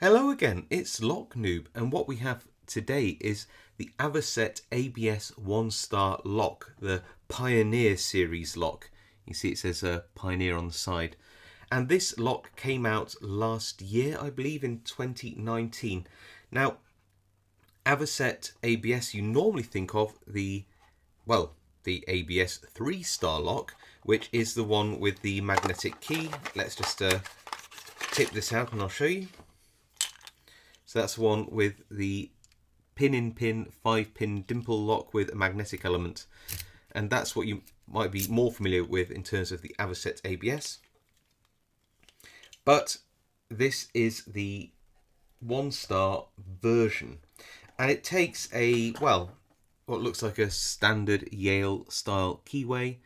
Hello again, it's Lock Noob, and what we have today is the Avocet ABS 1-star lock, the Pioneer series lock. You see it says Pioneer on the side. And this lock came out last year, I believe, in 2019. Now, Avocet ABS, you normally think of the ABS 3-star lock, which is the one with the magnetic key. Let's just tip this out and I'll show you. So that's the one with the pin-in-pin 5-pin dimple lock with a magnetic element. And that's what you might be more familiar with in terms of the Avocet ABS. But this is the 1-star version. And it takes what looks like a standard Yale style keyway.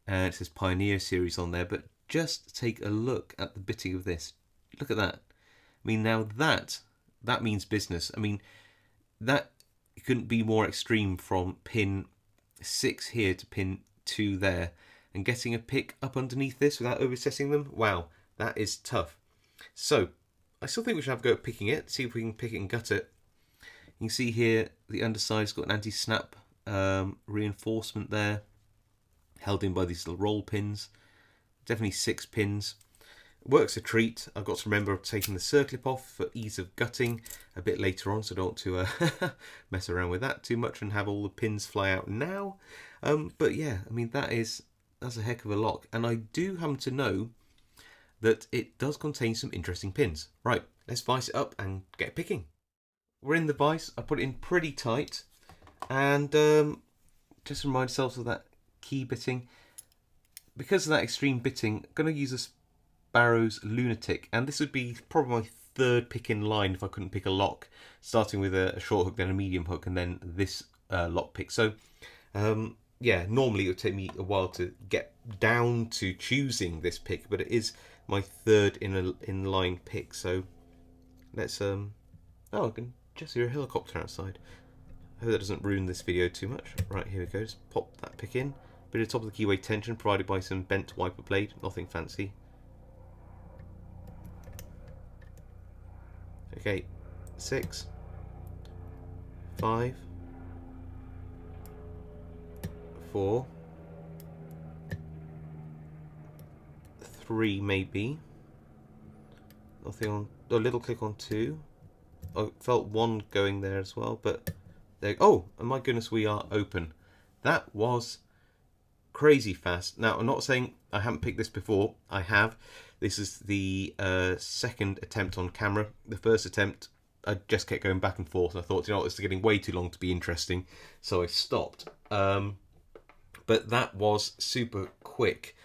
And it says Pioneer series on there. But just take a look at the bitting of this. Look at that. I mean, now that means business. I mean, that couldn't be more extreme from pin 6 here to pin 2 there. And getting a pick up underneath this without oversetting them, wow, that is tough. So, I still think we should have a go at picking it, see if we can pick it and gut it. You can see here the underside's got an anti-snap reinforcement there, held in by these little roll pins. Definitely 6 pins. Works a treat. I've got to remember taking the circlip off for ease of gutting a bit later on, so I don't want to mess around with that too much and have all the pins fly out now. But yeah, I mean, that's a heck of a lock. And I do happen to know that it does contain some interesting pins. Right, let's vise it up and get picking. We're in the vise. I put it in pretty tight. And just remind ourselves of that key bitting. Because of that extreme bitting, I'm going to use a Barrow's Lunatic, and this would be probably my third pick in line if I couldn't pick a lock, starting with a short hook, then a medium hook, and then this lock pick. So yeah, normally it would take me a while to get down to choosing this pick, but it is my third in line pick. So let's oh, I can just hear a helicopter outside. I hope that doesn't ruin this video too much. Right, here we go. Just pop that pick in. Bit of top of the keyway tension provided by some bent wiper blade, nothing fancy. Okay, 6, 5, 4, 3 maybe. Nothing on. A little click on 2. I felt 1 going there as well, but there. Oh, and my goodness, we are open. That was crazy fast. Now, I'm not saying I haven't picked this before. I have. This is the second attempt on camera. The first attempt, I just kept going back and forth, and I thought, you know what, this is getting way too long to be interesting, so I stopped. But that was super quick.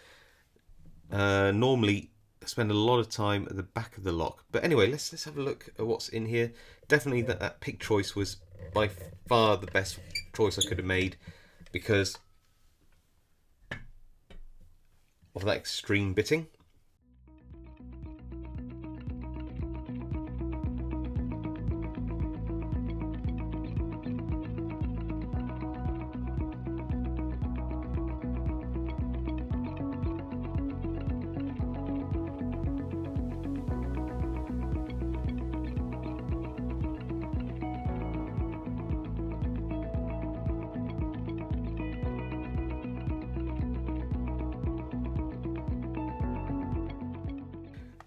Normally, I spend a lot of time at the back of the lock. But anyway, let's have a look at what's in here. Definitely that pick choice was by far the best choice I could have made, because of that extreme bitting.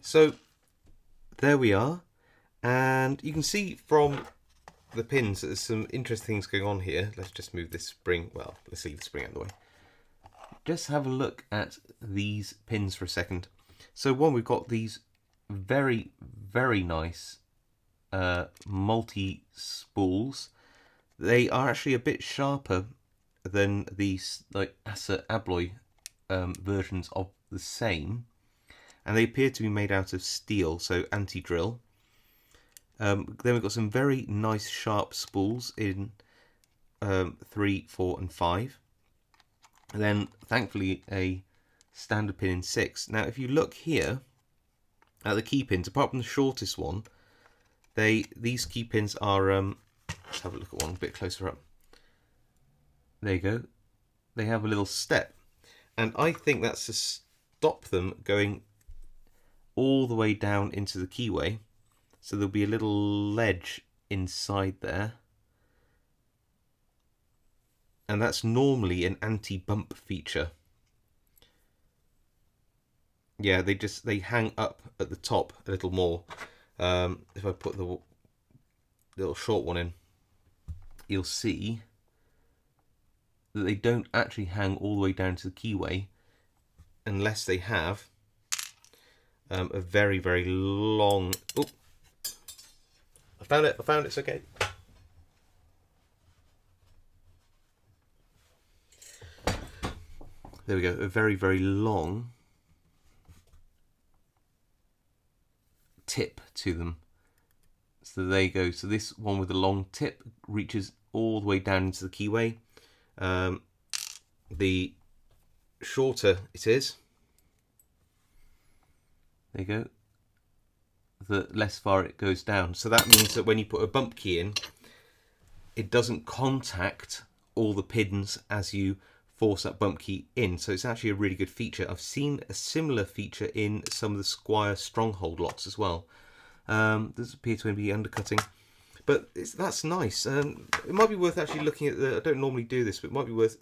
So there we are, and you can see from the pins that there's some interesting things going on here. Let's just move this spring. Well, let's leave the spring out of the way. Just have a look at these pins for a second. So one, we've got these very, very nice multi-spools. They are actually a bit sharper than these like Asa Abloy versions of the same. And they appear to be made out of steel, so anti-drill. Then we've got some very nice sharp spools in 3, 4 and 5. And then, thankfully, a standard pin in 6. Now, if you look here at the key pins, apart from the shortest one, these key pins are... let's have a look at one a bit closer up. There you go. They have a little step. And I think that's to stop them going all the way down into the keyway So there'll be a little ledge inside there. And that's normally an anti-bump feature. Yeah, they hang up at the top a little more. If I put the little short one in, you'll see that they don't actually hang all the way down to the keyway unless they have a very, very long... Oh, I found it, it's okay. There we go, a very, very long tip to them. So there you go. So this one with the long tip reaches all the way down into the keyway. The shorter it is, there you go, the less far it goes down. So that means that when you put a bump key in, it doesn't contact all the pins as you force that bump key in. So it's actually a really good feature. I've seen a similar feature in some of the Squire Stronghold locks as well. Does appear to be undercutting, but that's nice. It might be worth actually looking at the... I don't normally do this, but it might be worth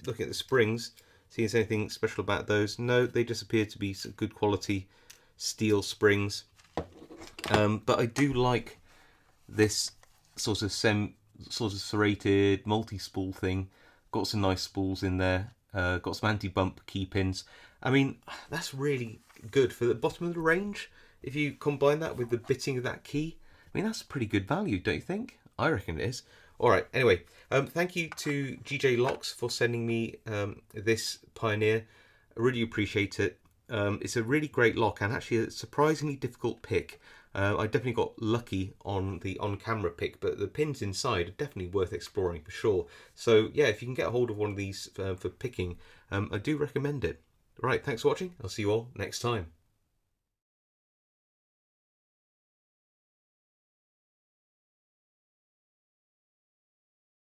looking at the springs, seeing if there's anything special about those. No, they just appear to be some good quality steel springs. But I do like this sort of serrated multi-spool thing. Got some nice spools in there. Got some anti-bump key pins. I mean, that's really good for the bottom of the range. If you combine that with the bitting of that key, I mean, that's pretty good value, don't you think? I reckon it is. All right, anyway, thank you to GJ Locks for sending me this Pioneer. I really appreciate it. It's a really great lock and actually a surprisingly difficult pick. I definitely got lucky on the on-camera pick, but the pins inside are definitely worth exploring for sure. So yeah, if you can get a hold of one of these for picking, I do recommend it. Right, thanks for watching. I'll see you all next time.